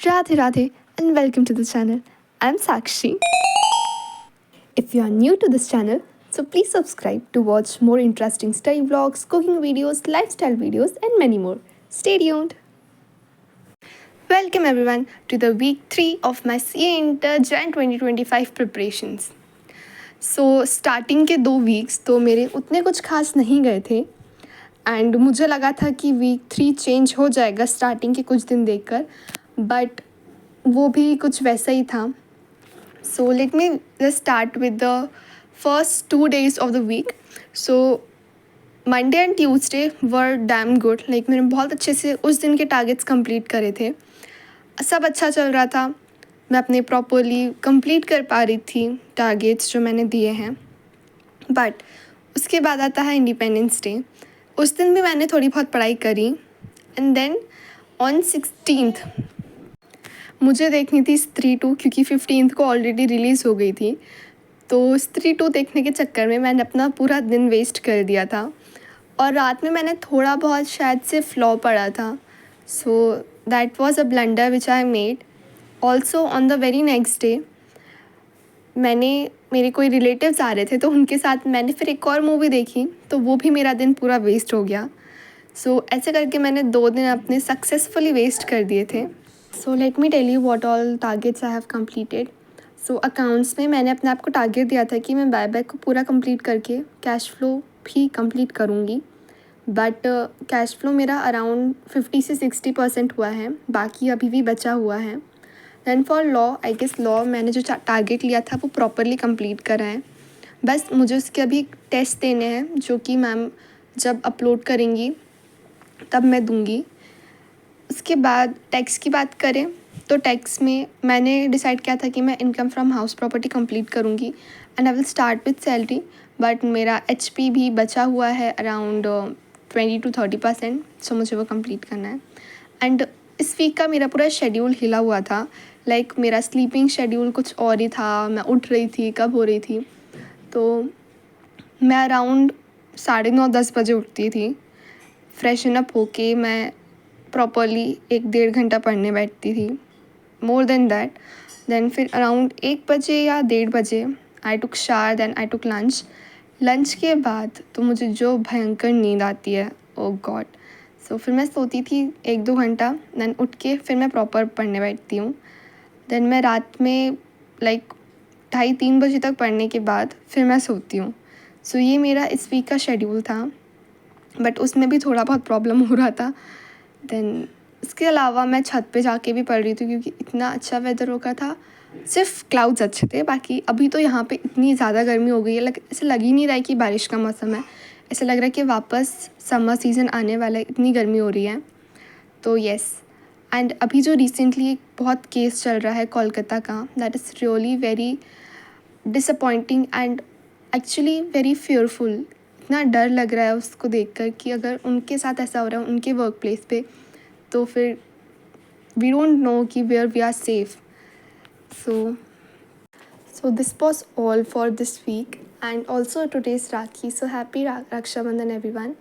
Radhe Radhe and welcome to the channel. I'm Sakshi. If you are new to this channel, so please subscribe to watch more interesting study vlogs, cooking videos, lifestyle videos and many more. Stay tuned. Welcome everyone to the week 3 of my CA Inter Jan 2025 preparations. So starting के 2 weeks तो मेरे उतने कुछ खास नहीं गए थे and मुझे लगा था कि वीक 3 चेंज हो जाएगा स्टार्टिंग के कुछ दिन देखकर, बट वो भी कुछ वैसा ही था. So let me just start with the first 2 days of the week. So Monday and Tuesday were damn good. Like मैंने बहुत अच्छे से उस दिन के टारगेट्स कंप्लीट करे थे. सब अच्छा चल रहा था. मैं अपने प्रॉपरली कंप्लीट कर पा रही थी टारगेट्स जो मैंने दिए हैं. बट उसके बाद आता है इंडिपेंडेंस डे. उस दिन भी मैंने थोड़ी बहुत पढ़ाई करी एंड देन ऑन 16th मुझे देखनी थी स्त्री 2 क्योंकि 15th को ऑलरेडी रिलीज़ हो गई थी. तो स्त्री 2 देखने के चक्कर में मैंने अपना पूरा दिन वेस्ट कर दिया था और रात में मैंने थोड़ा बहुत शायद से फ्लॉ पढ़ा था. So that was a blunder which I made. Also on the very next day मेरे कोई रिलेटिव्स आ रहे थे तो उनके साथ मैंने फिर एक और मूवी देखी, तो वो भी मेरा दिन पूरा वेस्ट हो गया. सो ऐसे करके मैंने 2 दिन अपने सक्सेसफुली वेस्ट कर दिए थे. So let me tell you what all targets I have completed. So accounts में मैंने अपने आप को टारगेट दिया था कि मैं बायबैक को पूरा कंप्लीट करके कैश फ्लो भी कंप्लीट करूँगी. बट कैश फ्लो मेरा अराउंड 50 से 60% हुआ है, बाकी अभी भी बचा हुआ है. Then for law, I guess law मैंने जो टारगेट लिया था वो प्रॉपरली कंप्लीट करा है. बस मुझे उसके अभी टेस्ट देने हैं जो कि मैम जब अपलोड करेंगी तब मैं दूंगी. उसके बाद टैक्स की बात करें तो टैक्स में मैंने डिसाइड किया था कि मैं income from house property complete करूंगी and I will start with salary. But मेरा HP भी बचा हुआ है अराउंड 20 to 30%. सो मुझे वो कंप्लीट करना है. एंड इस वीक का मेरा पूरा शेड्यूल हिला हुआ था. लाइक मेरा स्लीपिंग शेड्यूल कुछ और ही था. मैं उठ रही थी कब हो रही थी, तो मैं अराउंड 9:30-10 बजे उठती थी. फ्रेशन अप होके मैं प्रॉपरली 1-1.5 घंटा पढ़ने बैठती थी, मोर देन दैट. देन फिर अराउंड 1 बजे या 1:30 बजे I took shower, then I took lunch. Lunch के बाद तो मुझे जो भयंकर नींद आती है, ओ गॉड. सो फिर मैं सोती थी 1-2 घंटा, देन उठ के फिर मैं प्रॉपर पढ़ने बैठती हूँ. देन मैं रात में लाइक 2:30-3 बजे तक पढ़ने के बाद फिर मैं सोती हूँ. सो ये मेरा इस वीक का शेड्यूल था, बट उसमें भी थोड़ा बहुत प्रॉब्लम हो रहा था. देन इसके अलावा मैं छत पे जाके भी पढ़ रही थी क्योंकि इतना अच्छा वेदर हो गया था. सिर्फ क्लाउड्स अच्छे थे, बाकी अभी तो यहाँ पे इतनी ज़्यादा गर्मी हो गई है. ऐसे लग ही नहीं रहा है कि बारिश का मौसम है. ऐसा लग रहा है कि वापस समर सीज़न आने वाला है, इतनी गर्मी हो रही है. तो येस. एंड अभी जो रिसेंटली एक बहुत केस चल रहा है कोलकाता का, that is really very disappointing and actually very fearful. इतना डर लग रहा है उसको देखकर कि अगर उनके साथ ऐसा हो रहा है उनके वर्क प्लेस पे, तो फिर वी डोंट नो कि where we are safe. So this was all for this week and also today's Rakhi. So happy Raksha Bandhan everyone.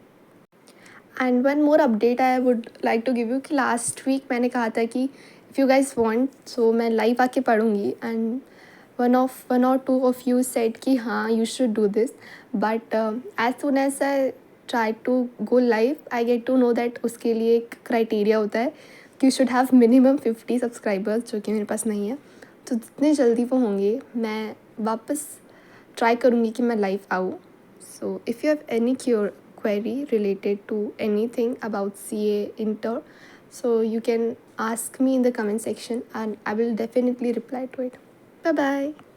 And one more update I would like to give you कि last week मैंने कहा था कि if you guys want so मैं live आके पढ़ूँगी, and one or two of you said कि हाँ you should do this. But as soon as I try to go live I get to know that उसके लिए एक criteria होता है कि you should have minimum 50 subscribers, जो कि मेरे पास नहीं है. तो जितने जल्दी वो होंगे मैं वापस ट्राई करूँगी कि मैं लाइव आऊँ. So if you have any query related to anything about CA Inter, so you can ask me in the comment section and I will definitely reply to it. Bye bye.